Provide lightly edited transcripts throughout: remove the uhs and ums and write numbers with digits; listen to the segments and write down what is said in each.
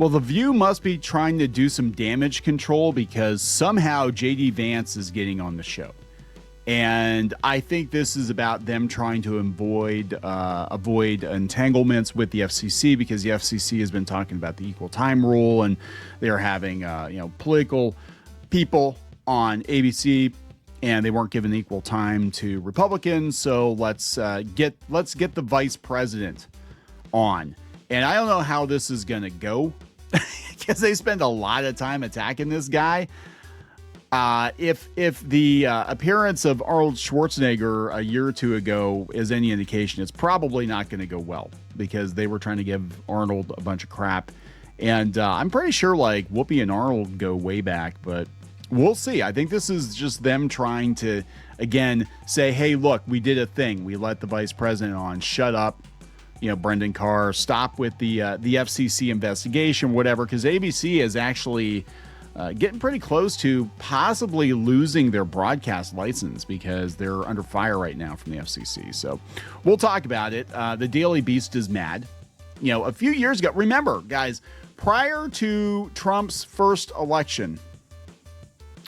Well, The View must be trying to do some damage control because somehow JD Vance is getting on the show. And I think this is about them trying to avoid entanglements with the FCC, because the FCC has been talking about the equal time rule, and they're having political people on ABC, and they weren't given equal time to Republicans. So let's get the vice president on. And I don't know how this is going to go because they spend a lot of time attacking this guy. If the appearance of Arnold Schwarzenegger a year or two ago is any indication, it's probably not going to go well, because they were trying to give Arnold a bunch of crap. And I'm pretty sure like Whoopi and Arnold go way back, but we'll see. I think this is just them trying to, again, say, hey, look, we did a thing. We let the vice president on. Shut up. Brendan Carr, stop with the FCC investigation, whatever, because ABC is actually getting pretty close to possibly losing their broadcast license because they're under fire right now from the FCC. So we'll talk about it. The Daily Beast is mad. A few years ago, remember, guys, prior to Trump's first election,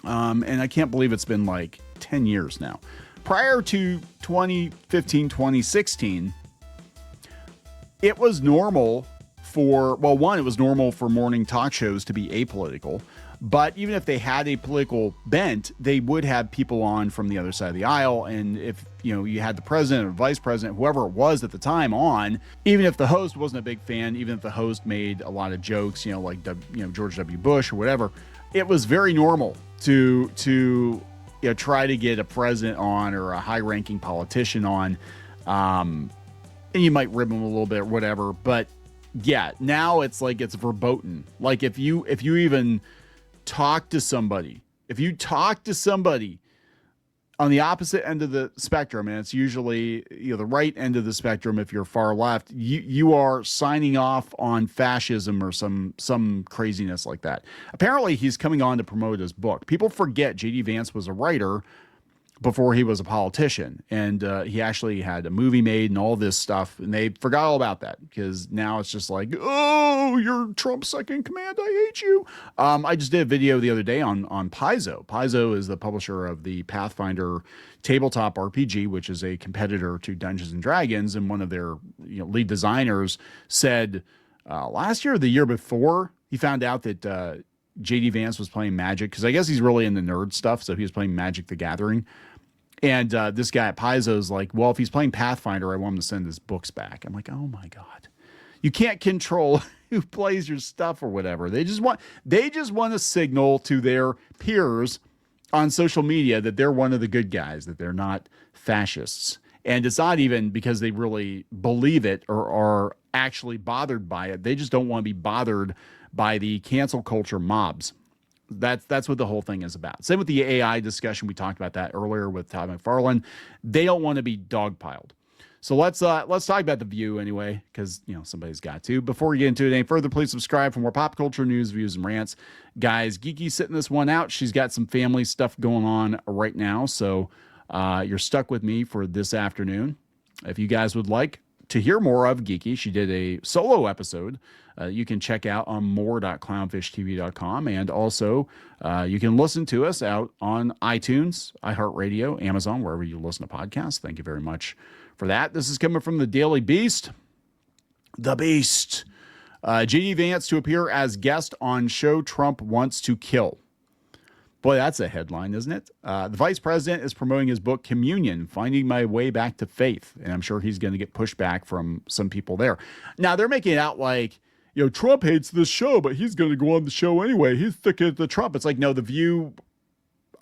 and I can't believe it's been like 10 years now, prior to 2015, 2016, it was normal for, well, one, it was normal for morning talk shows to be apolitical. But even if they had a political bent, they would have people on from the other side of the aisle. And if, you had the president or vice president, whoever it was at the time on, even if the host wasn't a big fan, even if the host made a lot of jokes, like, George W. Bush or whatever, it was very normal to try to get a president on or a high ranking politician on. And you might rib them a little bit or whatever. But yeah, now it's like it's verboten. Like if you even talk to somebody, on the opposite end of the spectrum, and it's usually the right end of the spectrum if you're far left, you are signing off on fascism or some craziness like that. Apparently he's coming on to promote his book. People forget JD Vance was a writer before he was a politician, and he actually had a movie made and all this stuff, and they forgot all about that because now it's just like, oh, you're Trump's second in command, I hate you. I just did a video the other day on Paizo. Paizo is the publisher of the Pathfinder tabletop RPG, which is a competitor to Dungeons and Dragons, and one of their lead designers said last year or the year before, he found out that JD Vance was playing Magic, because I guess he's really into nerd stuff, so he was playing Magic the Gathering. And this guy at Paizo is like, well, if he's playing Pathfinder, I want him to send his books back. I'm like, oh my God. You can't control who plays your stuff or whatever. They just want to signal to their peers on social media that they're one of the good guys, that they're not fascists. And it's not even because they really believe it or are actually bothered by it. They just don't want to be bothered by the cancel culture mobs. That's what the whole thing is about. Same with the AI discussion. We talked about that earlier with Todd McFarlane. They don't want to be dogpiled. So let's talk about The View anyway, because somebody's got to. Before we get into it any further, please subscribe for more pop culture news, views, and rants. Guys, Geeky's sitting this one out. She's got some family stuff going on right now, so you're stuck with me for this afternoon. If you guys would like to hear more of Geeky, she did a solo episode. You can check out on more.clownfishtv.com, and also you can listen to us out on iTunes, iHeartRadio, Amazon, wherever you listen to podcasts. Thank you very much for that. This is coming from the Daily Beast. The Beast. JD Vance to appear as guest on show Trump wants to kill. Boy, that's a headline, isn't it? The vice president is promoting his book, Communion, Finding My Way Back to Faith. And I'm sure he's going to get pushback from some people there. Now, they're making it out like, Trump hates this show, but he's going to go on the show anyway. He's sticking to Trump. It's like, no, The View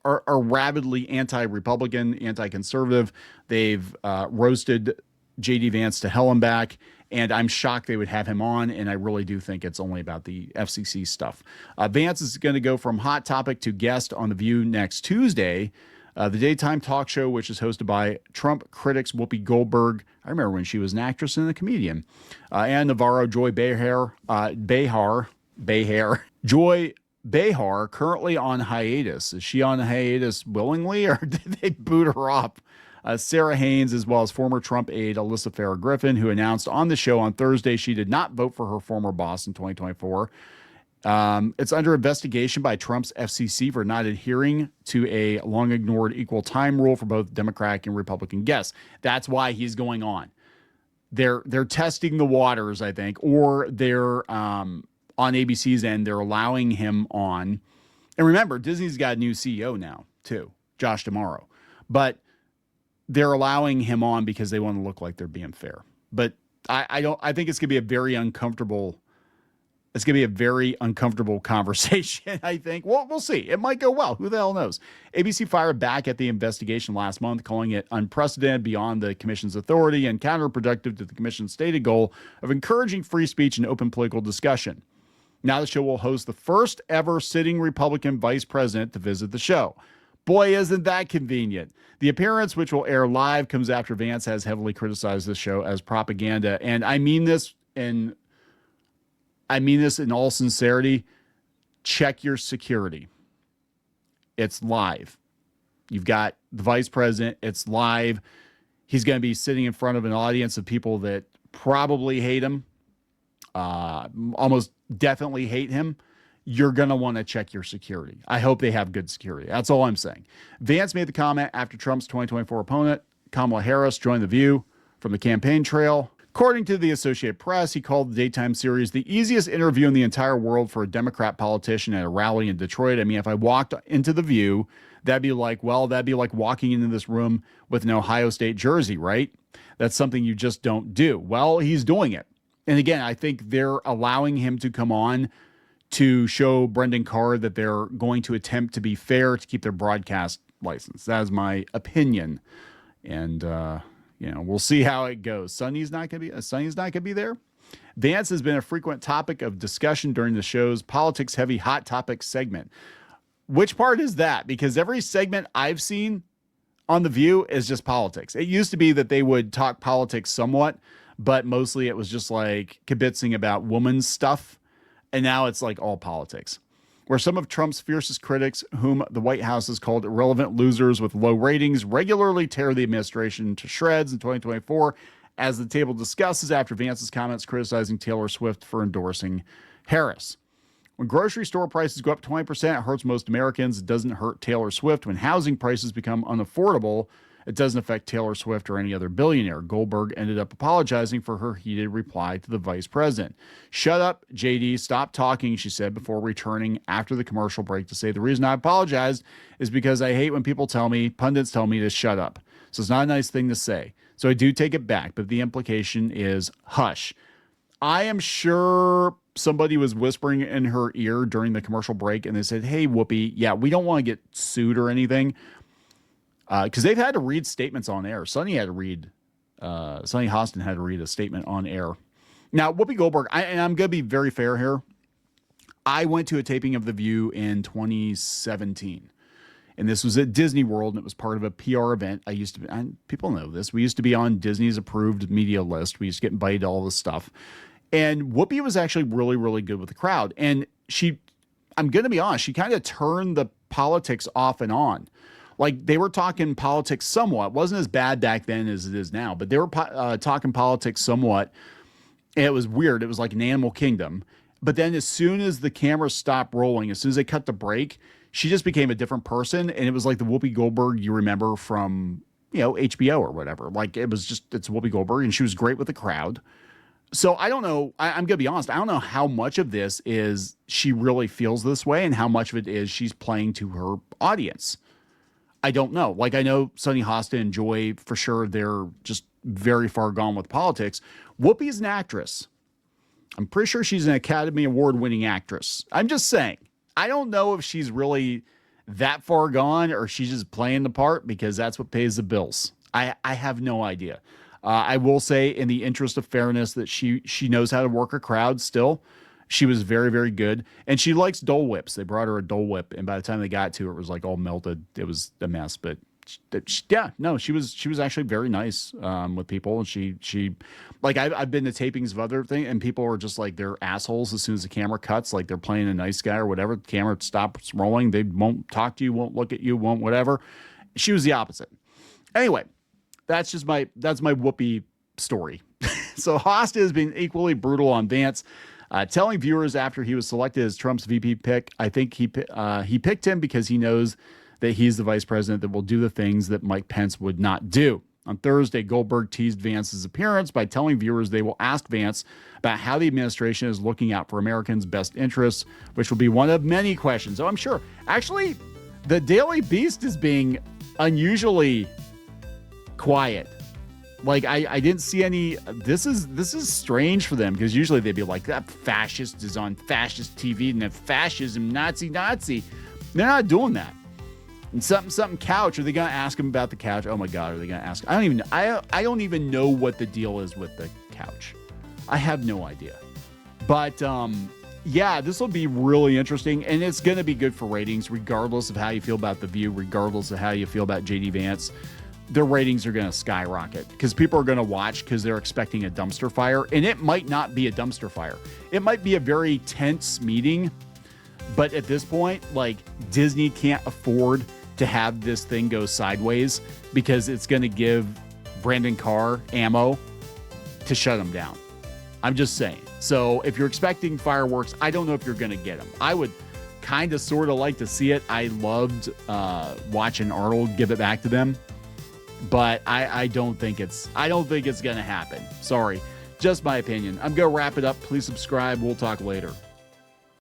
are rabidly anti-Republican, anti-conservative. They've roasted JD Vance to hell and back. And I'm shocked they would have him on, and I really do think it's only about the FCC stuff. Vance is going to go from hot topic to guest on The View next Tuesday, the daytime talk show, which is hosted by Trump critics Whoopi Goldberg. I remember when she was an actress and a comedian. And Navarro Joy Behar, Joy Behar, currently on hiatus. Is she on hiatus willingly, or did they boot her off? Sarah Haynes, as well as former Trump aide Alyssa Farah Griffin, who announced on the show on Thursday she did not vote for her former boss in 2024. It's under investigation by Trump's FCC for not adhering to a long ignored equal time rule for both Democratic and Republican guests. That's why he's going on. They're testing the waters, I think, or they're on ABC's end. They're allowing him on. And remember, Disney's got a new CEO now too, Josh D'Amaro. But they're allowing him on because they want to look like they're being fair. But I think it's gonna be a very uncomfortable. It's going to be a very uncomfortable conversation, I think. Well, we'll see. It might go well. Who the hell knows? ABC fired back at the investigation last month, calling it unprecedented, beyond the commission's authority, and counterproductive to the commission's stated goal of encouraging free speech and open political discussion. Now the show will host the first ever sitting Republican vice president to visit the show. Boy, isn't that convenient. The appearance, which will air live, comes after Vance has heavily criticized the show as propaganda. And I mean this in all sincerity. Check your security. It's live. You've got the vice president. It's live. He's going to be sitting in front of an audience of people that probably hate him, almost definitely hate him. You're going to want to check your security. I hope they have good security. That's all I'm saying. Vance made the comment after Trump's 2024 opponent, Kamala Harris, joined The View from the campaign trail. According to the Associated Press, he called the daytime series the easiest interview in the entire world for a Democrat politician at a rally in Detroit. I mean, if I walked into The View, that'd be like walking into this room with an Ohio State jersey, right? That's something you just don't do. Well, he's doing it. And again, I think they're allowing him to come on to show Brendan Carr that they're going to attempt to be fair to keep their broadcast license. That is my opinion. And, we'll see how it goes. Sonny's not going to be there. Vance has been a frequent topic of discussion during the show's politics heavy hot topic segment. Which part is that? Because every segment I've seen on The View is just politics. It used to be that they would talk politics somewhat, but mostly it was just like kibitzing about women's stuff. And now it's like all politics. Where some of Trump's fiercest critics, whom the White House has called irrelevant losers with low ratings, regularly tear the administration to shreds in 2024, as the table discusses after Vance's comments criticizing Taylor Swift for endorsing Harris. When grocery store prices go up 20%, it hurts most Americans. It doesn't hurt Taylor Swift. When housing prices become unaffordable, it doesn't affect Taylor Swift or any other billionaire. Goldberg ended up apologizing for her heated reply to the vice president. Shut up, JD. Stop talking, she said before returning after the commercial break to say, the reason I apologized is because I hate when pundits tell me to shut up. So it's not a nice thing to say. So I do take it back, but the implication is hush. I am sure somebody was whispering in her ear during the commercial break and they said, hey, Whoopi, yeah, we don't want to get sued or anything. Because they've had to read statements on air. Sonny Hostin had to read a statement on air. Now, Whoopi Goldberg, and I'm going to be very fair here. I went to a taping of The View in 2017. And this was at Disney World, and it was part of a PR event. People know this. We used to be on Disney's approved media list. We used to get invited to all this stuff. And Whoopi was actually really, really good with the crowd. And I'm going to be honest, she kind of turned the politics off and on. Like, they were talking politics somewhat. It wasn't as bad back then as it is now, but they were talking politics somewhat. And it was weird. It was like an animal kingdom. But then as soon as the cameras stopped rolling, as soon as they cut the break, she just became a different person. And it was like the Whoopi Goldberg you remember from, HBO or whatever. Like, it's Whoopi Goldberg, and she was great with the crowd. So I don't know. I'm going to be honest. I don't know how much of this is she really feels this way and how much of it is she's playing to her audience. I don't know. Like, I know Sonny Hostin and Joy, for sure, they're just very far gone with politics. Whoopi's an actress. I'm pretty sure she's an Academy Award-winning actress. I'm just saying. I don't know if she's really that far gone or she's just playing the part because that's what pays the bills. I have no idea. I will say, in the interest of fairness, that she knows how to work a crowd still. She was very, very good. And she likes Dole Whips. They brought her a Dole Whip, and by the time they got to it, it was like all melted. It was a mess. But she was actually very nice with people. And she like, I've been to tapings of other things, and people are just like, they're assholes as soon as the camera cuts. Like, they're playing a nice guy or whatever. The camera stops rolling. They won't talk to you, won't look at you, won't whatever. She was the opposite. Anyway, that's my Whoopi story. So Hosta has been equally brutal on Vance. Telling viewers after he was selected as Trump's VP pick, I think he picked him because he knows that he's the vice president that will do the things that Mike Pence would not do. On Thursday, Goldberg teased Vance's appearance by telling viewers they will ask Vance about how the administration is looking out for Americans' best interests, which will be one of many questions. So I'm sure. Actually, the Daily Beast is being unusually quiet. Like I didn't see any. This is strange for them because usually they'd be like, that fascist is on fascist TV and that fascism, Nazi. They're not doing that. And something couch. Are they gonna ask him about the couch? Oh my God, are they gonna ask? I don't even know what the deal is with the couch. I have no idea. But yeah, this will be really interesting, and it's gonna be good for ratings, regardless of how you feel about The View, regardless of how you feel about JD Vance. Their ratings are gonna skyrocket because people are gonna watch because they're expecting a dumpster fire, and it might not be a dumpster fire. It might be a very tense meeting, but at this point, like, Disney can't afford to have this thing go sideways because it's going to give Brandon Carr ammo to shut him down. I'm just saying. So if you're expecting fireworks, I don't know if you're going to get them. I would kind of sort of like to see it. I loved watching Arnold give it back to them, but I don't think it's going to happen. Sorry. Just my opinion. I'm going to wrap it up. Please subscribe. We'll talk later.